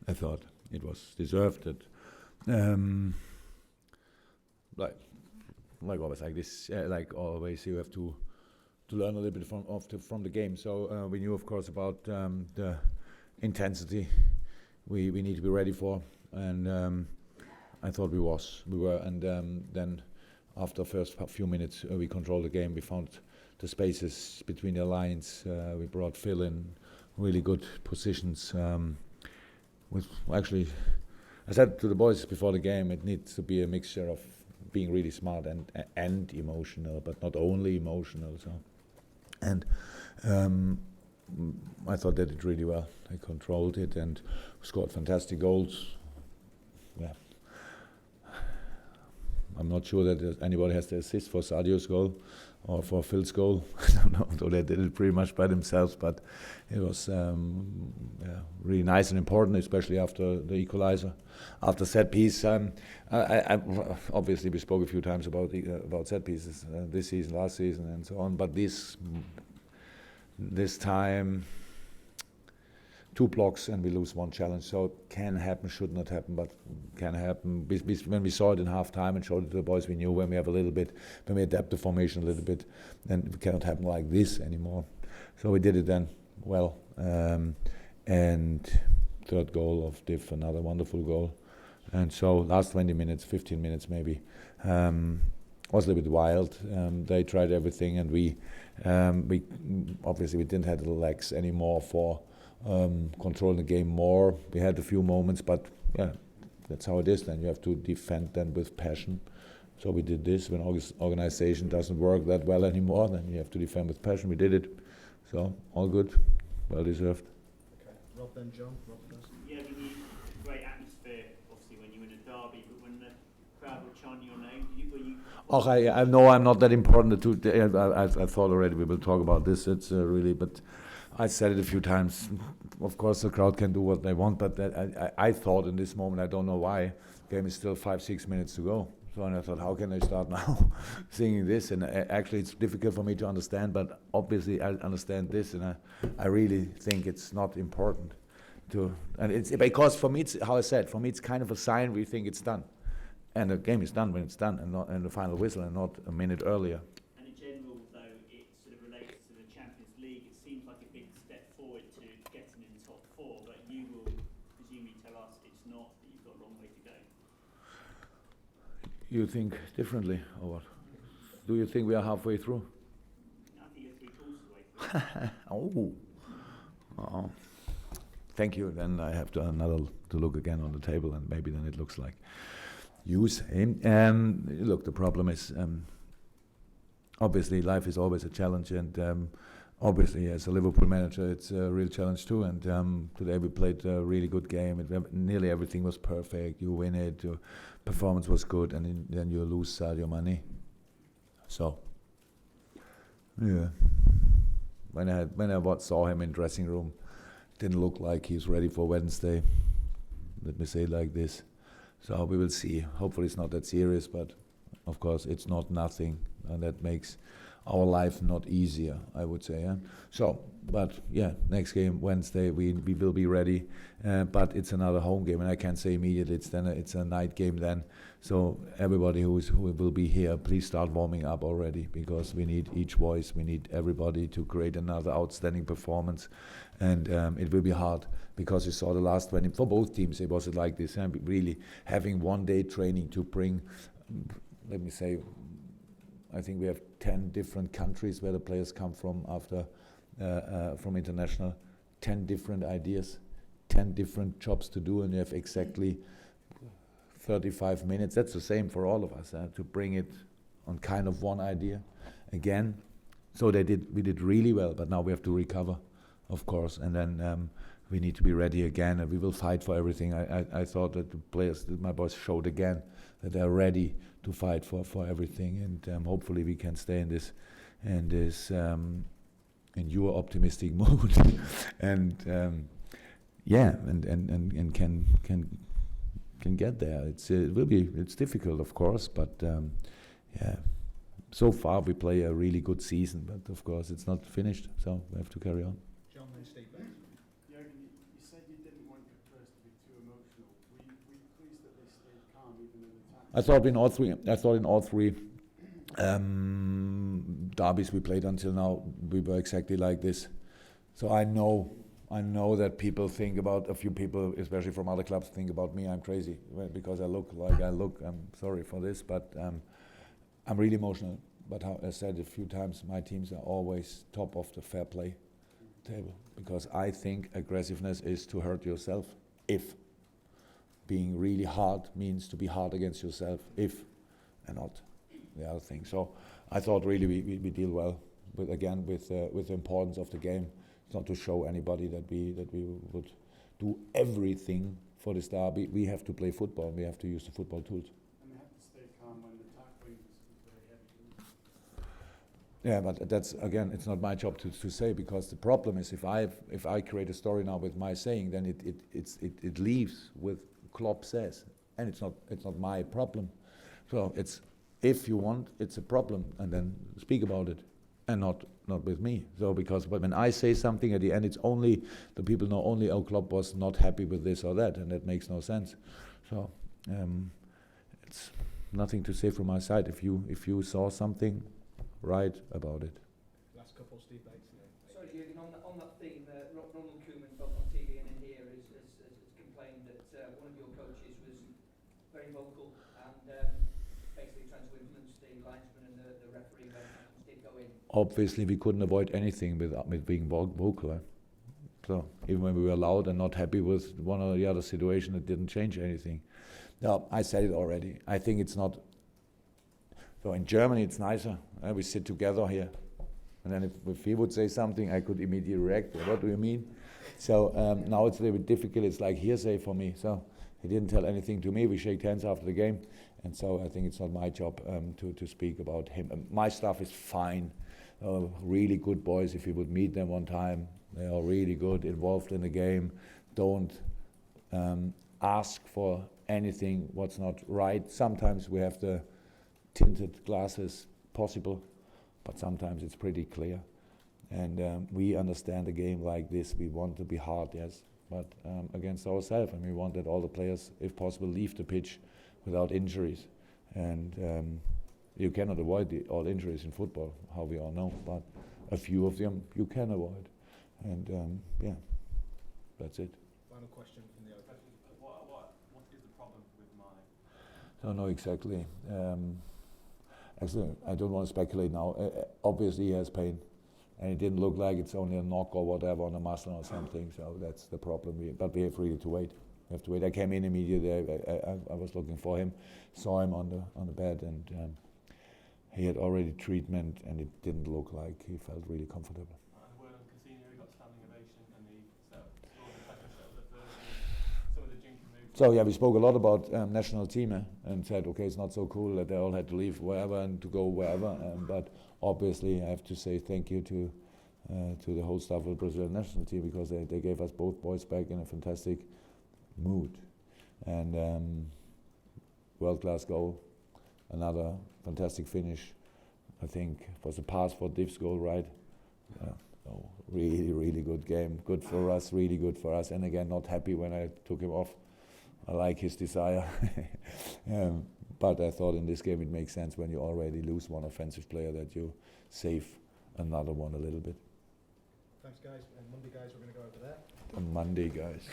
I thought it was deserved. That like always like this, like always you have to learn a little bit from the game. So we knew, of course, about the intensity we need to be ready for, and I thought we were, and then after the first few minutes we controlled the game. We found the spaces between the lines. We brought Phil in really good positions. With actually, I said to the boys before the game, it needs to be a mixture of being really smart and emotional, but not only emotional. So, and I thought they did really well. They controlled it and scored fantastic goals. Yeah, I'm not sure that anybody has the assist for Sadio's goal or for Phil's goal. I don't know, though they did it pretty much by themselves, but it was really nice and important, especially after the equalizer. After set piece, I obviously we spoke a few times about set pieces this season, last season, and so on, but this time, 2 blocks and we lose 1 challenge. So it can happen, should not happen, but can happen. When we saw it in half time and showed it to the boys, we knew when we adapt the formation a little bit, then it cannot happen like this anymore. So we did it then well. And third goal of Div, another wonderful goal. And so last 20 minutes, 15 minutes maybe, was a little bit wild. They tried everything, and we obviously we didn't have the legs anymore for controlling the game more. We had a few moments, but yeah, that's how it is. Then you have to defend them with passion. So we did this. When organization doesn't work that well anymore, then you have to defend with passion. We did it. So all good, well deserved. Okay, Rob then John. Rob first. Yeah, great atmosphere, obviously, when you win a derby, but when the crowd were chanting your name, were you? Oh, I know I'm not that important. I thought already we will talk about this. It's really, but I said it a few times. Of course, the crowd can do what they want, but I thought in this moment, I don't know why, game is still 5-6 minutes to go. So and I thought, how can I start now singing this? And actually, it's difficult for me to understand, but obviously I understand this, and I really think it's not important to. And it's because for me, it's how I said. For me, it's kind of a sign we think it's done, and the game is done when it's done, and not and the final whistle, and not a minute earlier. And in general, though, it sort of relates to the Champions League. It seems like a big step forward to getting in the top 4, but you will presumably tell us it's not, that you've got a long way to go. You think differently, or what? Do you think we are halfway through? I think you're 3/4 of the way through. Oh. Thank you. Then I have to look again on the table, and maybe then it looks like you say. Look, the problem is obviously life is always a challenge, and obviously as a Liverpool manager, it's a real challenge too. And today we played a really good game. Nearly everything was perfect. You win it. Your performance was good, and then you lose Sadio Mane. So, yeah. When I saw him in dressing room, didn't look like he's ready for Wednesday. Let me say it like this. So we will see. Hopefully it's not that serious, but of course it's not nothing, and that makes our life not easier, I would say. Yeah? So, but yeah, next game Wednesday we will be ready, but it's another home game, and I can't say immediately it's a night game then. So everybody who will be here, please start warming up already, because we need each voice, we need everybody to create another outstanding performance, and it will be hard, because you saw the last 20 for both teams. It was like this, really having 1 day training to bring. Let me say, I think we have 10 different countries where the players come from after from international, 10 different ideas, 10 different jobs to do, and you have exactly 35 minutes. That's the same for all of us, to bring it on kind of one idea again. So we did really well, but now we have to recover, of course, and then we need to be ready again, and we will fight for everything. I thought that the players, that my boys showed again that they're ready to fight for everything, and hopefully we can stay in this in your optimistic mood, and and can get there. It's difficult, of course, but so far we play a really good season, but of course it's not finished, so we have to carry on. John and Steve. Jurgen, you said you didn't want your players to be too I thought in all three derbies we played until now, we were exactly like this. So I know that people think about, a few people, especially from other clubs, think about me, I'm crazy because I look like I look. I'm sorry for this, but I'm really emotional. But how I said a few times, my teams are always top of the fair play table, because I think aggressiveness is to hurt yourself. If being really hard means to be hard against yourself, if and not the other thing. So I thought really we deal well with the importance of the game. It's not to show anybody that we would do everything for this derby. We have to play football. We have to use the football tools. And they have to stay calm when the tackling is very heavy. Yeah, but that's, again, it's not my job to say, because the problem is if I create a story now with my saying, then it leaves with Klopp says, and it's not my problem. So it's, if you want, it's a problem, and then speak about it, and not with me. So because when I say something at the end, it's only the people know only, oh, Klopp was not happy with this or that, and that makes no sense. So it's nothing to say from my side. If you saw something, write about it. Last couple, Steve Bates. Sorry, Jurgen, on that theme, Ronald Koeman, both on TV and in here, has complained that one of your coaches was very vocal and basically trying to influence the linesman and the referee when matches did go in. Obviously, we couldn't avoid anything with being vocal. So even when we were loud and not happy with one or the other situation, it didn't change anything. No, I said it already. I think it's not. So in Germany, it's nicer. We sit together here, and then if he would say something, I could immediately react. What do you mean? So now it's a little bit difficult. It's like hearsay for me. So he didn't tell anything to me. We shake hands after the game, and so I think it's not my job to speak about him. My stuff is fine. Really good boys. If you would meet them one time, they are really good, involved in the game. Don't ask for anything what's not right. Sometimes we have the tinted glasses possible, but sometimes it's pretty clear. And we understand a game like this. We want to be hard, yes, but against ourselves, and we want that all the players, if possible, leave the pitch without injuries. And you cannot avoid all injuries in football, how we all know, but a few of them you can avoid. And yeah, that's it. Final question from the audience. What is the problem with Mane? I don't know exactly. Actually, I don't want to speculate now. Obviously, he has pain, and it didn't look like it's only a knock or whatever on a muscle or something. So that's the problem. But we have really to wait. We have to wait. I came in immediately. I was looking for him, saw him on the bed, and he had already treatment, and it didn't look like he felt really comfortable. Word on Casino, he got standing ovation, and he scored the second shot at the first, and some of the jinky moves. So yeah, we spoke a lot about national team and said, okay, it's not so cool that they all had to leave wherever and to go wherever. But obviously, I have to say thank you to the whole staff of the Brazilian national team, because they gave us both boys back in a fantastic mood. And world-class goal, another fantastic finish. I think it was a pass for Div's goal, right? Oh, really, really good game. Good for us, really good for us. And again, not happy when I took him off. I like his desire. But I thought in this game it makes sense when you already lose one offensive player that you save another one a little bit. Thanks, guys. And Monday, guys, we're going to go over there. On Monday, guys.